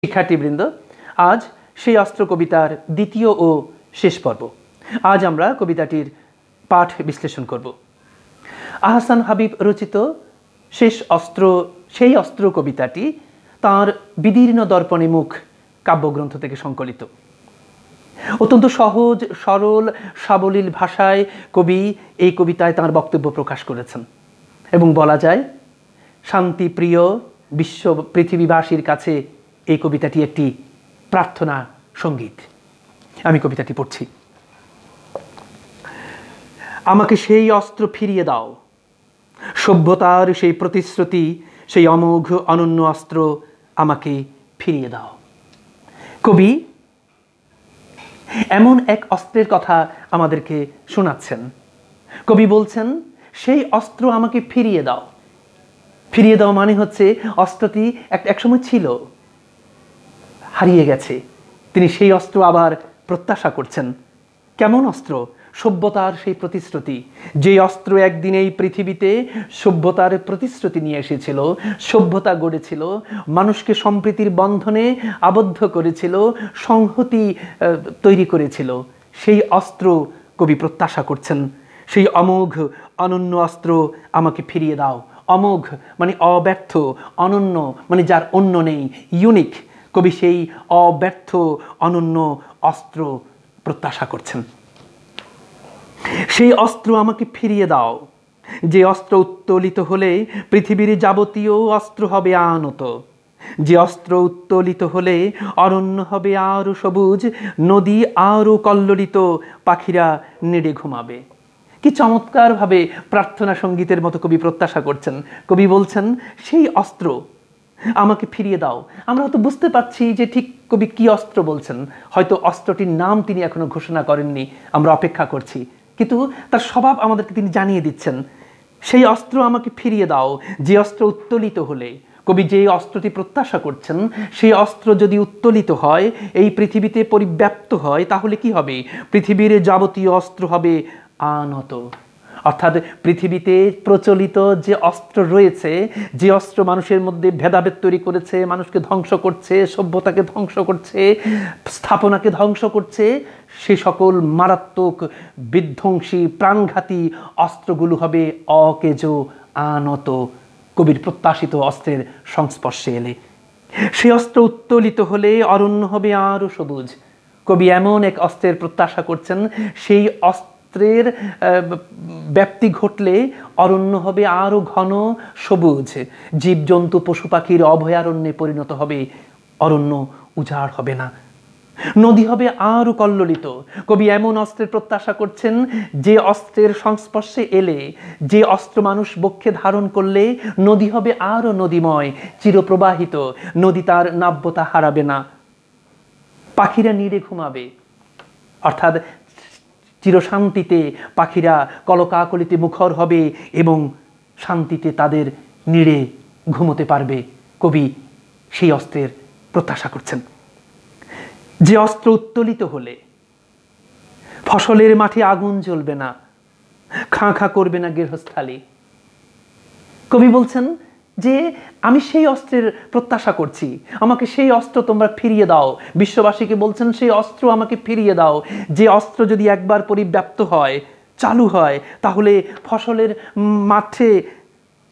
শিক্ষার্থীবৃন্দ, আজ সেই অস্ত্র কবিতার দ্বিতীয় ও শেষ পর্ব। আজ আমরা কবিতাটির পাঠ বিশ্লেষণ করব। আহসান হাবিব রচিত সেই অস্ত্র কবিতাটি তাঁর বিদীর্ণ দর্পণে মুখ কাব্যগ্রন্থ থেকে সংকলিত। অত্যন্ত সহজ সরল সাবলীল ভাষায় কবি এই কবিতায় তাঁর বক্তব্য প্রকাশ করেছেন এবং বলা যায় শান্তিপ্রিয় পৃথিবীবাসীর কাছে এই কবিতাটি একটি প্রার্থনা সঙ্গীত। আমি কবিতাটি পড়ছি। আমাকে সেই অস্ত্র ফিরিয়ে দাও, সভ্যতার সেই প্রতিশ্রুতি, সেই অমোঘ অনন্য অস্ত্র আমাকে ফিরিয়ে দাও। কবি এমন এক অস্ত্রের কথা আমাদেরকে শোনাচ্ছেন। কবি বলছেন সেই অস্ত্র আমাকে ফিরিয়ে দাও। ফিরিয়ে দাও মানে হচ্ছে অস্ত্রটি একসময় ছিল, হারিয়ে গেছে, তিনি সেই অস্ত্র আবার প্রত্যাশা করছেন। কেমন অস্ত্র? সভ্যতার সেই প্রতিশ্রুতি, যে অস্ত্র একদিন এই পৃথিবীতে সভ্যতার প্রতিশ্রুতি নিয়ে এসেছিল, সভ্যতা গড়েছিল, মানুষকে সম্প্রীতির বন্ধনে আবদ্ধ করেছিল, সংহতি তৈরি করেছিল, সেই অস্ত্র কবি প্রত্যাশা করছেন। সেই অমোঘ অনন্য অস্ত্র আমাকে ফিরিয়ে দাও। অমোঘ মানে অব্যর্থ, অনন্য মানে যার অন্য নেই, ইউনিক। কবি সেই অব্যর্থ অনন্য অস্ত্র প্রত্যাশা করছেন। সেই অস্ত্র আমাকে ফিরিয়ে দাও, যে অস্ত্র উত্তোলিত হলে পৃথিবীর যাবতীয় অস্ত্র হবে আনত, যে অস্ত্র উত্তোলিত হলে অরণ্য হবে আরো সবুজ, নদী আরো কল্লোলিত, পাখিরা নেড়ে ঘুমাবে। কি চমৎকারভাবে প্রার্থনা সঙ্গীতের মতো কবি প্রত্যাশা করছেন। কবি বলছেন সেই অস্ত্র আমাকে ফিরিয়ে দাও। আমরা হয়তো বুঝতে পারছি যে ঠিক কবি কি অস্ত্র বলছেন। হয়তো অস্ত্রটির নাম তিনি এখনো ঘোষণা করেননি, আমরা অপেক্ষা করছি, কিন্তু তার স্বভাব আমাদেরকে তিনি জানিয়ে দিচ্ছেন। সেই অস্ত্র আমাকে ফিরিয়ে দাও, যে অস্ত্র উত্তোলিত হলে। কবি যে অস্ত্রটি প্রত্যাশা করছেন, সেই অস্ত্র যদি উত্তোলিত হয়, এই পৃথিবীতে পরিব্যাপ্ত হয়, তাহলে কি হবে? পৃথিবীর যাবতীয় অস্ত্র হবে আনত। অর্থাৎ পৃথিবীতে প্রচলিত যে অস্ত্র রয়েছে, যে অস্ত্র মানুষের মধ্যে ভেদাভেদ তৈরি করেছে, মানুষকে ধ্বংস করছে, সভ্যতাকে ধ্বংস করছে, স্থাপনাকে ধ্বংস করছে, সে সকল মারাত্মক বিধ্বংসী প্রাণঘাতী অস্ত্রগুলো হবে অকেজ আনত, কবির প্রত্যাশিত অস্ত্রের সংস্পর্শে এলে। সেই অস্ত্র উত্তোলিত হলে অরণ্য হবে আরো সবুজ। কবি এমন এক অস্ত্রের প্রত্যাশা করছেন, সেই অস্ত্রের ব্যাপ্তি ঘটলে অরণ্য হবে আরো ঘন সবুজ, জীবজন্তু পশু পাখির অভয়ারণ্যে পরিণত হবে, অরণ্য উজাড় হবে না, নদী হবে আরো কল্লোলিত। কবি এমন অস্ত্রের প্রত্যাশা করছেন, যে অস্ত্রের সংস্পর্শে এলে, যে অস্ত্র মানুষ বক্ষে ধারণ করলে নদী হবে আরো নদীময়, চিরপ্রবাহিত, নদী তার নাব্যতা হারাবে না, পাখিরা নিড়ে ঘুমাবে। অর্থাৎ চিরশান্তিতে পাখিরা কলকাকলিতে মুখর হবে এবং শান্তিতে তাদের নিড়ে ঘুমোতে পারবে। কবি সেই অস্ত্রের প্রত্যাশা করছেন। যে অস্ত্র উত্তোলিত হলে ফসলের মাঠে আগুন জ্বলবে না, খাঁ খাঁ করবে না গৃহস্থালী। কবি বলছেন যে আমি সেই অস্ত্রের প্রত্যাশা করছি, আমাকে সেই অস্ত্র তোমরা ফিরিয়ে দাও। বিশ্ববাসীকে বলছেন সেই অস্ত্র আমাকে ফিরিয়ে দাও, যে অস্ত্র যদি একবার পরিব্যাপ্ত হয়, চালু হয়, তাহলে ফসলের মাঠে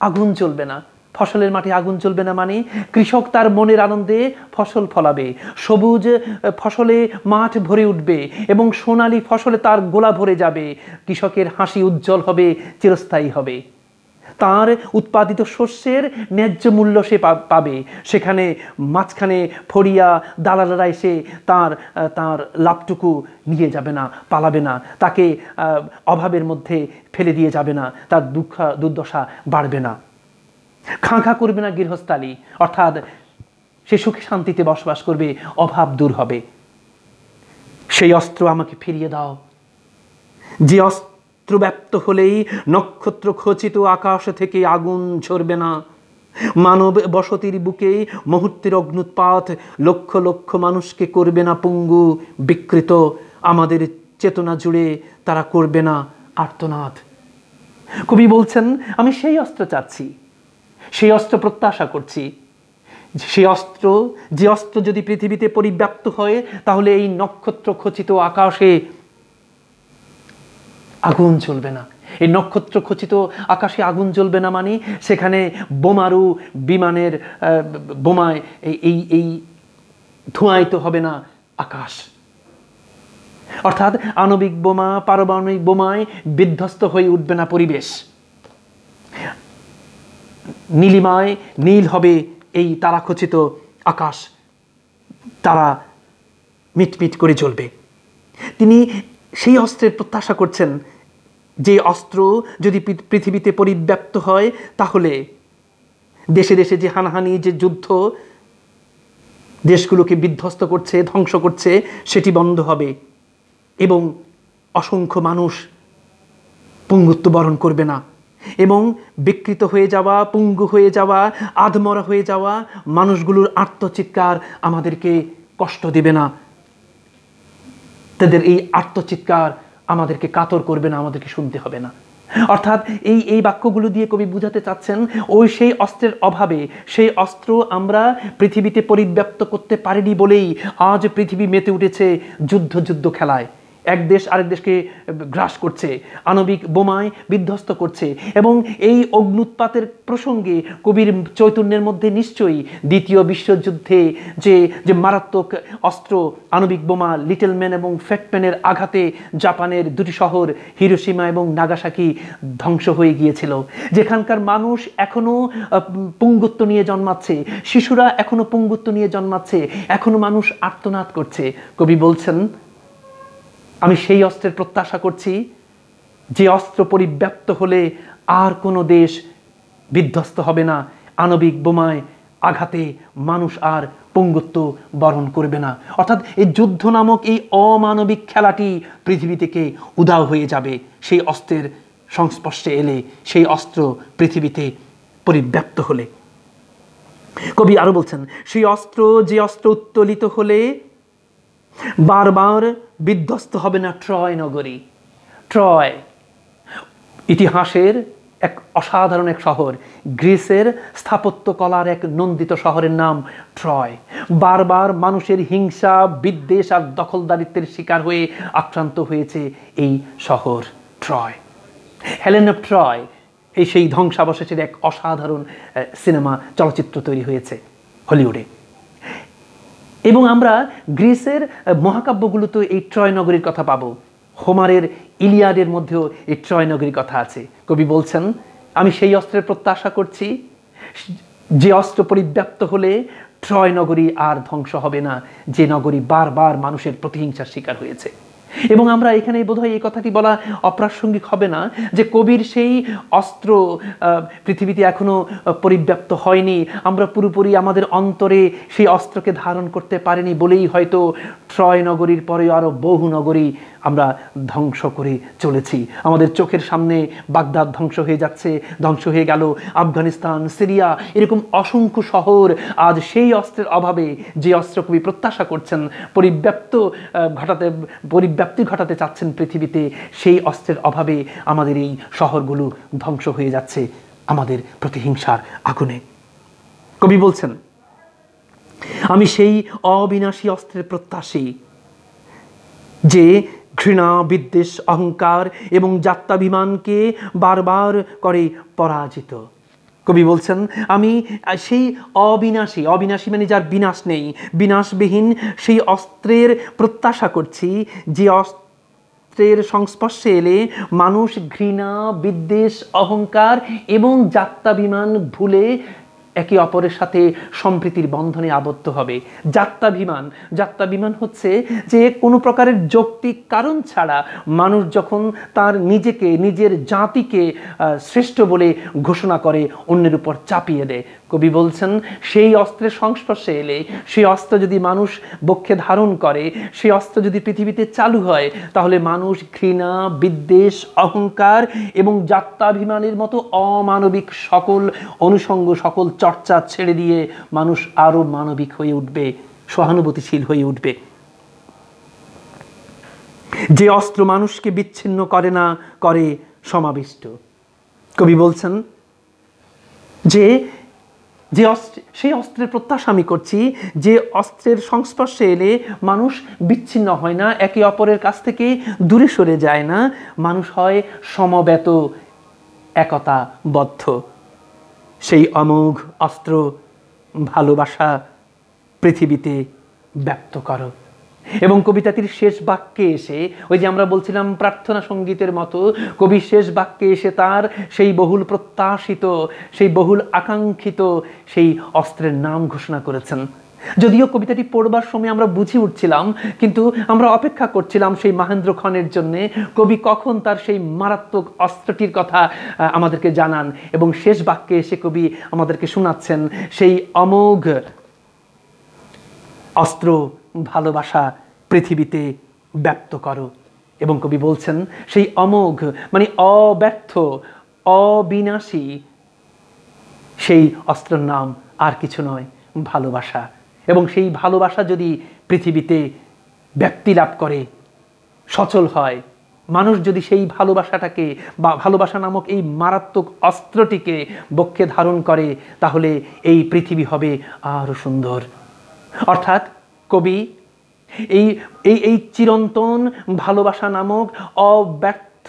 আগুন জ্বলবে না। ফসলের মাঠে আগুন জ্বলবে না মানে কৃষক তার মনের আনন্দে ফসল ফলাবে, সবুজ ফসলে মাঠ ভরে উঠবে এবং সোনালী ফসলে তার গোলা ভরে যাবে। কৃষকের হাসি উজ্জ্বল হবে, চিরস্থায়ী হবে, তার উৎপাদিত শস্যের ন্যায্য মূল্য সে পাবে। সেখানে মাঝখানে ফড়িয়া দালালরা এসে তার লাভটুকু নিয়ে যাবে না, পালাবে না, তাকে অভাবের মধ্যে ফেলে দিয়ে যাবে না, তার দুর্দশা বাড়বে না, খাঁ খাঁ করবে না গৃহস্থালী। অর্থাৎ সে সুখে শান্তিতে বসবাস করবে, অভাব দূর হবে। সেই অস্ত্র আমাকে ফিরিয়ে দাও, যে অস্ত্র ব্যপ্ত হলেই নক্ষত্র খচিত আকাশ থেকে আগুন ঝরবে না, মানব বসতির বুকে মুহূর্তের অগ্নুৎপাত লক্ষ লক্ষ মানুষকে করবে না পঙ্গু বিকৃত, আমাদের চেতনা জুড়ে তারা করবে না আর্তনাদ। কবি বলছেন আমি সেই অস্ত্র চাচ্ছি, সেই অস্ত্র প্রত্যাশা করছি, সেই অস্ত্র, যে অস্ত্র যদি পৃথিবীতে পরিব্যাপ্ত হয়, তাহলে এই নক্ষত্র খচিত আকাশে আগুন জ্বলবে না। এই নক্ষত্র খচিত আকাশে আগুন জ্বলবে না মানে সেখানে বোমারু বিমানের বোমায় এই ধোঁয়ায়িত হবে না আকাশ। অর্থাৎ আণবিক বোমা, পারমাণবিক বোমায় বিধ্বস্ত হয়ে উঠবে না পরিবেশ। নীলিমায় নীল হবে এই তারাখচিত আকাশ, তারা মিটমিট করে জ্বলবে। তিনি সেই অস্ত্রের প্রত্যাশা করছেন, যে অস্ত্র যদি পৃথিবীতে পরিব্যাপ্ত হয়, তাহলে দেশে দেশে যে হানাহানি, যে যুদ্ধ দেশগুলোকে বিধ্বস্ত করছে, ধ্বংস করছে, সেটি বন্ধ হবে এবং অসংখ্য মানুষ পঙ্গুত্ব বরণ করবে না এবং বিকৃত হয়ে যাওয়া, পঙ্গু হয়ে যাওয়া, আধমরা হয়ে যাওয়া মানুষগুলোর আর্তচিৎকার আমাদেরকে কষ্ট দেবে না। তাদের এই আর্তচিৎকার আমাদেরকে কাতর করবে না, আমাদেরকে শুনতে হবে না। অর্থাৎ এই বাক্যগুলো দিয়ে কবি বুঝাতে চাচ্ছেন, ওই সেই অস্ত্রের অভাবে, সেই অস্ত্র আমরা পৃথিবীতে পরিব্যাপ্ত করতে পারিনি বলেই আজ পৃথিবী মেতে উঠেছে যুদ্ধ খেলায়। এক দেশ আরেক দেশকে গ্রাস করছে, আণবিক বোমায় বিধ্বস্ত করছে। এবং এই অগ্নুৎপাতের প্রসঙ্গে কবির চৈতন্যের মধ্যে নিশ্চয়ই দ্বিতীয় বিশ্বযুদ্ধে যে মারাত্মক অস্ত্র আণবিক বোমা লিটল ম্যান এবং ফ্যাট ম্যানের আঘাতে জাপানের দুটি শহর হিরোশিমা এবং নাগাসাকি ধ্বংস হয়ে গিয়েছিল, যেখানকার মানুষ এখনো পঙ্গুত্ব নিয়ে জন্মাচ্ছে, শিশুরা এখনো পঙ্গুত্ব নিয়ে জন্মাচ্ছে, এখনো মানুষ আর্তনাদ করছে। কবি বলছেন, আমি সেই অস্ত্রের প্রত্যাশা করছি, যে অস্ত্র পরিব্যাপ্ত হলে আর কোনো দেশ বিধ্বস্ত হবে না, আণবিক বোমায় আঘাতে মানুষ আর পঙ্গুত্ব বরণ করবে না। অর্থাৎ এই যুদ্ধ নামক এই অমানবিক খেলাটি পৃথিবী থেকে উধাও হয়ে যাবে সেই অস্ত্রের সংস্পর্শে এলে, সেই অস্ত্র পৃথিবীতে পরিব্যাপ্ত হলে। কবি আরো বলছেন, সেই অস্ত্র, যে অস্ত্র উত্তোলিত হলে বারবার বিধ্বস্ত হবে না ট্রয় নগরী। ট্রয় ইতিহাসের এক অসাধারণ এক শহর, গ্রিসের স্থাপত্য কলার এক নন্দিত শহরের নাম ট্রয়। বারবার মানুষের হিংসা, বিদ্বেষ আর দখলদারিত্বের শিকার হয়ে আক্রান্ত হয়েছে এই শহর ট্রয়। হেলেন অফ ট্রয়, এই সেই ধ্বংসাবশেষের এক অসাধারণ সিনেমা চলচ্চিত্র তৈরি হয়েছে হলিউডে। এবং আমরা গ্রিসের মহাকাব্যগুলোতে এই ট্রয় নগরীর কথা পাবো। হোমারের ইলিয়াডের মধ্যেও এই ট্রয় নগরীর কথা আছে। কবি বলছেন, আমি সেই অস্ত্রের প্রত্যাশা করছি, যে অস্ত্র পরিব্যাপ্ত হলে ট্রয় নগরী আর ধ্বংস হবে না, যে নগরী বারবার মানুষের প্রতিহিংসার শিকার হয়েছে। এবং আমরা এখানে বোধহয় এই কথাটি বলা অপ্রাসঙ্গিক হবে না যে কবির সেই অস্ত্র পৃথিবীতে এখনো পরিব্যাপ্ত হয়নি, আমরা পুরোপুরি আমাদের অন্তরে সেই অস্ত্রকে ধারণ করতে পারিনি বলেই হয়তো ট্রয় নগরীর পরে আরো বহু নগরী আমরা ধ্বংস করে চলেছি। আমাদের চোখের সামনে বাগদাদ ধ্বংস হয়ে যাচ্ছে, ধ্বংস হয়ে গেল আফগানিস্তান, সিরিয়া, এরকম অসংখ্য শহর আজ সেই অস্ত্রের অভাবে, যে অস্ত্র কবি প্রত্যাশা করছেন পরিব্যাপ্তি ঘটাতে চাচ্ছেন পৃথিবীতে, সেই অস্ত্রের অভাবে আমাদের এই শহরগুলো ধ্বংস হয়ে যাচ্ছে আমাদের প্রতিহিংসার আগুনে। কবি বলছেন, আমি সেই অবিনাশী অস্ত্রের প্রত্যাশী, যে ঘৃণা, বিদ্বেষ, অহংকার এবং জাত্যাভিমানকে বারবার করে পরাজিত। কবি বলছেন, আমি সেই অবিনাশী, অবিনাশী মানে যার বিনাশ নেই, বিনাশবিহীন সেই অস্ত্রের প্রত্যাশা করছি, যে অস্ত্রের সংস্পর্শে এলে মানুষ ঘৃণা, বিদ্বেষ, অহংকার এবং জাত্যাভিমান ভুলে একে অপরের সাথে সম্প্রীতির বন্ধনে আবদ্ধ হবে। জাত্যাভিমান হচ্ছে যে কোনো প্রকারের যৌক্তিক কারণ ছাড়া মানুষ যখন তার নিজেকে, নিজের জাতিকে শ্রেষ্ঠ বলে ঘোষণা করে, অন্যের উপর চাপিয়ে দেয়। কবি বলছেন, সেই অস্ত্রের সংস্পর্শে এলে, সেই অস্ত্র যদি মানুষ বক্ষে ধারণ করে, সেই অস্ত্র যদি পৃথিবীতে চালু হয়, তাহলে মানুষ ঘৃণা, বিদ্বেষ, অহংকার এবং জাত্যাভিমানের মতো অমানবিক সকল অনুষঙ্গ, সকল চর্চা ছেড়ে দিয়ে মানুষ আরো মানবিক হয়ে উঠবে, সহানুভূতিশীল হয়ে উঠবে। যে অস্ত্র মানুষকে বিচ্ছিন্ন করে না, করে সমাবিষ্ট। কবি বলছেন যে সেই অস্ত্রের প্রত্যাশা আমি করছি, যে অস্ত্রের সংস্পর্শে এলে মানুষ বিচ্ছিন্ন হয় না, একে অপরের কাছ থেকে দূরে সরে যায় না, মানুষ হয় সমবেত, একতাবদ্ধ। সেই অমোঘ অস্ত্র ভালোবাসা পৃথিবীতে ব্যক্ত করো। এবং কবিতাটির শেষ বাক্যে এসে, ওই যে আমরা বলছিলাম প্রার্থনা সঙ্গীতের মতো, কবি শেষ বাক্যে এসে তার সেই বহুল প্রত্যাশিত, সেই বহুল আকাঙ্ক্ষিত সেই অস্ত্রের নাম ঘোষণা করেছেন। যদিও কবিতাটি পড়বার সময় আমরা বুঝে উঠছিলাম, কিন্তু আমরা অপেক্ষা করছিলাম সেই মহেন্দ্র ক্ষণের জন্যে, কবি কখন তার সেই মারাত্মক অস্ত্রটির কথা আমাদেরকে জানান। এবং শেষ বাক্যে এসে কবি আমাদেরকে শোনাচ্ছেন সেই অমোঘ অস্ত্র ভালোবাসা পৃথিবীতে ব্যক্ত করো। এবং কবি বলছেন সেই অমোঘ মানে অব্যর্থ, অবিনাশী সেই অস্ত্রের নাম আর কিছু নয়, ভালোবাসা। এবং সেই ভালোবাসা যদি পৃথিবীতে ব্যক্তি লাভ করে, সচল হয়, মানুষ যদি সেই ভালোবাসাটাকে বা ভালোবাসা নামক এই মারাত্মক অস্ত্রটিকে বক্ষে ধারণ করে, তাহলে এই পৃথিবী হবে আরো সুন্দর। অর্থাৎ কবি এই চিরন্তন ভালোবাসা নামক অব্যর্থ,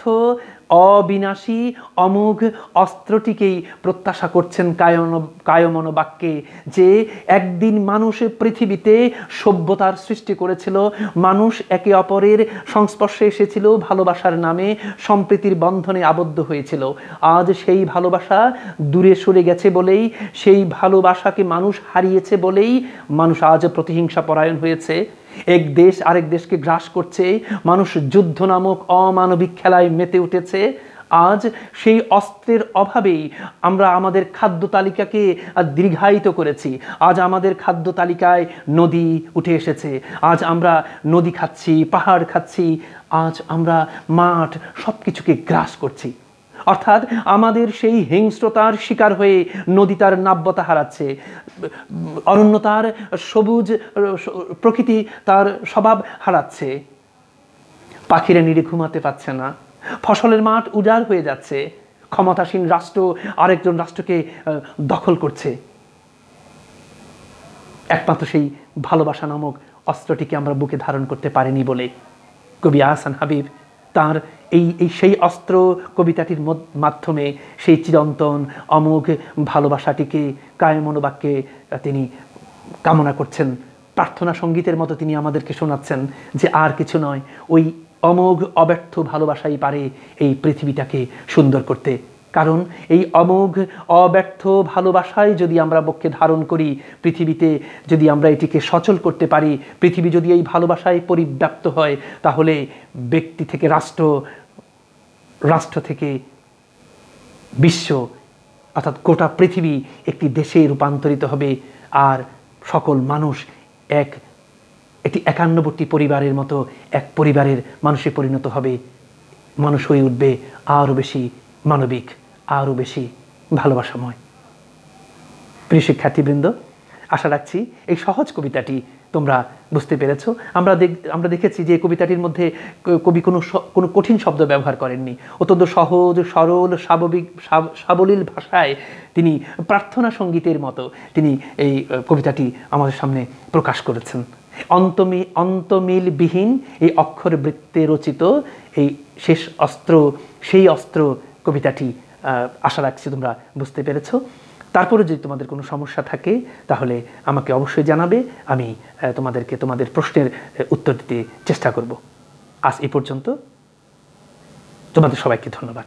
অবিনাশী, অমোঘ অস্ত্রটিকেই প্রত্যাশা করছেন কায়মন বাক্যে, যে একদিন মানুষ পৃথিবীতে সভ্যতার সৃষ্টি করেছিল, মানুষ একে অপরের সংস্পর্শে এসেছিল, ভালোবাসার নামে সম্প্রীতির বন্ধনে আবদ্ধ হয়েছিল। আজ সেই ভালোবাসা দূরে সরে গেছে বলেই, সেই ভালোবাসাকে মানুষ হারিয়েছে বলেই মানুষ আজ প্রতিহিংসা পরায়ণ হয়েছে, এক দেশ আরেক দেশকে গ্রাস করছে, মানুষ যুদ্ধ নামক অমানবিক খেলায় মেতে উঠেছে। আজ সেই অস্ত্রের অভাবেই আমরা আমাদের খাদ্য তালিকাকে দীর্ঘায়িত করেছি। আজ আমাদের খাদ্য তালিকায় নদী উঠে এসেছে, আজ আমরা নদী খাচ্ছি, পাহাড় খাচ্ছি, আজ আমরা মাঠ, সব কিছুকে গ্রাস করছি। অর্থাৎ আমাদের সেই হিংস্রতার শিকার হয়ে নদী তার নাব্যতা হারাচ্ছে, অরণ্য তার সবুজ প্রকৃতি তার স্বভাব হারাচ্ছে, পাখিরা নিরে ঘুমাতে পারছে না, ফসলের মাঠ উজাড় হয়ে যাচ্ছে, ক্ষমতাসীন রাষ্ট্র আরেকজন রাষ্ট্রকে দখল করছে। একমাত্র সেই ভালোবাসা নামক অস্ত্রটিকে আমরা বুকে ধারণ করতে পারিনি বলে কবি আহসান হাবীব তার সেই অস্ত্র কবিতাটির মাধ্যমে সেই চিরন্তন অমোঘ ভালোবাসাটিকে কায়মন বাক্যে তিনি কামনা করছেন। প্রার্থনা সঙ্গীতের মতো তিনি আমাদেরকে শোনাচ্ছেন যে আর কিছু নয়, ওই অমোঘ অব্যর্থ ভালোবাসাই পারে এই পৃথিবীটাকে সুন্দর করতে। কারণ এই অমোঘ অব্যর্থ ভালোবাসায় যদি আমরা বক্ষে ধারণ করি, পৃথিবীতে যদি আমরা এটিকে সচল করতে পারি, পৃথিবী যদি এই ভালোবাসায় পরিব্যাপ্ত হয়, তাহলে ব্যক্তি থেকে রাষ্ট্র, রাষ্ট্র থেকে বিশ্ব, অর্থাৎ গোটা পৃথিবী একটি দেশে রূপান্তরিত হবে। আর সকল মানুষ একটি 91টি পরিবারের মতো এক পরিবারের মানুষে পরিণত হবে। মানুষ হয়ে উঠবে আরও বেশি মানবিক, আরও বেশি ভালোবাসাময়। প্রিয় শিক্ষার্থীবৃন্দ, আশা রাখছি এই সহজ কবিতাটি তোমরা বুঝতে পেরেছো। আমরা দেখেছি যে কবিতাটির মধ্যে কবি কোনো কঠিন শব্দ ব্যবহার করেননি, অত্যন্ত সহজ সরল সাবলীল ভাষায় তিনি প্রার্থনা সঙ্গীতের মতো তিনি এই কবিতাটি আমাদের সামনে প্রকাশ করেছেন। অন্তমিলবিহীন এই অক্ষর বৃত্তে রচিত এই শেষ অস্ত্র, সেই অস্ত্র কবিতাটি আশা রাখছি তোমরা বুঝতে পেরেছো। তারপরে যদি তোমাদের কোনো সমস্যা থাকে তাহলে আমাকে অবশ্যই জানাবে, আমি তোমাদেরকে তোমাদের প্রশ্নের উত্তর দিতে চেষ্টা করব। আজ এই পর্যন্ত, তোমাদের সবাইকে ধন্যবাদ।